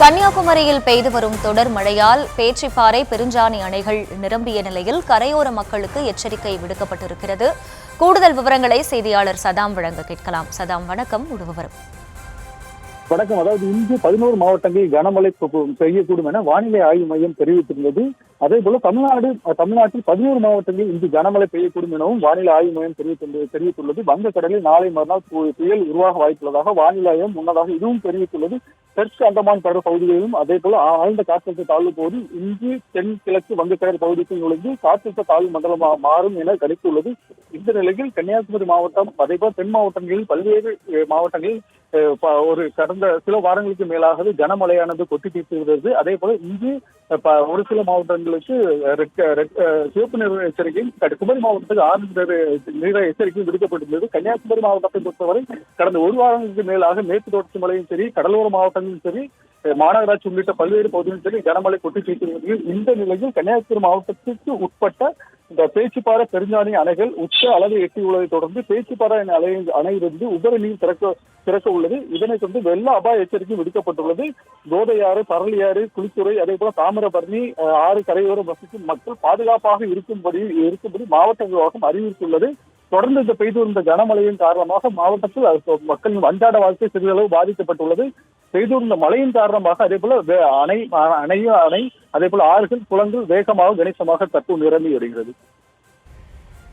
கன்னியாகுமரியில் பெய்து வரும் தொடர் மழையால் பேச்சிப்பாறை பெருஞ்சாணி அணைகள் நிரம்பிய நிலையில் கரையோர மக்களுக்கு எச்சரிக்கை விடுக்கப்பட்டிருக்கிறது. கூடுதல் விவரங்களை செய்தியாளர் சதாம் வழங்க கேட்கலாம். சதாம், வணக்கம். விவரம். வணக்கம். அதாவது இன்று 11 மாவட்டங்களில் கனமழை பெய்யக்கூடும் என வானிலை ஆய்வு மையம் தெரிவித்திருந்தது. அதே போல தமிழ்நாட்டில் 11 மாவட்டங்களில் இன்று கனமழை பெய்யக்கூடும் எனவும் வானிலை ஆய்வு மையம் தெரிவித்துள்ளது. வங்கக்கடலில் நாளை மறுநாள் புயல் உருவாக வாய்ப்புள்ளதாக வானிலை ஆய்வு முன்னதாக இதுவும் தெரிவித்துள்ளது. தெற்கு அந்தமான் கடல் பகுதிகளிலும் அதே போல ஆழ்ந்த காற்றழுத்த தாழ்வு பகுதி இன்று தென்கிழக்கு வங்கக்கடல் பகுதிக்குள் நுழைந்து காற்றழுத்த தாழ்வு மண்டலமாக மாறும் என கணித்துள்ளது. இந்த நிலையில் கன்னியாகுமரி மாவட்டம் அதே போல தென் மாவட்டங்களில் பல்வேறு மாவட்டங்களில் ஒரு கடந்த சில வாரங்களுக்கு மேலாகவே கனமழையானது கொட்டி தீர்த்து வருகிறது. அதே போல இன்று ஒரு சில மாவட்டங்களுக்கு சிவப்பு நிற எச்சரிக்கையும், குமரி மாவட்டத்துக்கு ஆரஞ்சு நிற எச்சரிக்கையும் விடுக்கப்பட்டுள்ளது. கன்னியாகுமரி மாவட்டத்தை பொறுத்தவரை கடந்த ஒரு வாரங்களுக்கு மேலாக மேற்கு தொடர்ச்சி மலையும் சரி, கடலோர மாவட்டங்களும் சரி, மாநகராட்சி உள்ளிட்ட பல்வேறு பகுதிகளும் சரி கனமழை கொட்டி தீர்த்து. இந்த நிலையில் கன்னியாகுமரி மாவட்டத்திற்கு உட்பட்ட இந்த பேச்சிப்பாறை பெருஞ்சாணி அணைகள் உச்ச அளவை எட்டியுள்ளதை தொடர்ந்து பேச்சிப்பாறை அணையிலிருந்து உபரி நீர் திறக்க உள்ளது. இதனைத் தொடர்ந்து வெள்ள அபாய எச்சரிக்கை விடுக்கப்பட்டுள்ளது. கோதையாறு, பரளியாறு, குளித்துறை, அதே போல தாமிரபரணி ஆறு கரையோரம் வசிக்கும் மக்கள் பாதுகாப்பாக இருக்கும்படி மாவட்ட நிர்வாகம் அறிவித்துள்ளது. தொடர்ந்து இந்த பெய்து வந்த கனமழையின் காரணமாக மாவட்டத்தில் மக்களின் அன்றாட வாழ்க்கை சிறிதளவு பாதிக்கப்பட்டுள்ளது. பெய்து வந்த மழையின் காரணமாக அதே போல அணை அதே போல ஆறுகள், குளங்கள் வேகமாக கணிசமாக தற்போது நிரம்பி வருகிறது.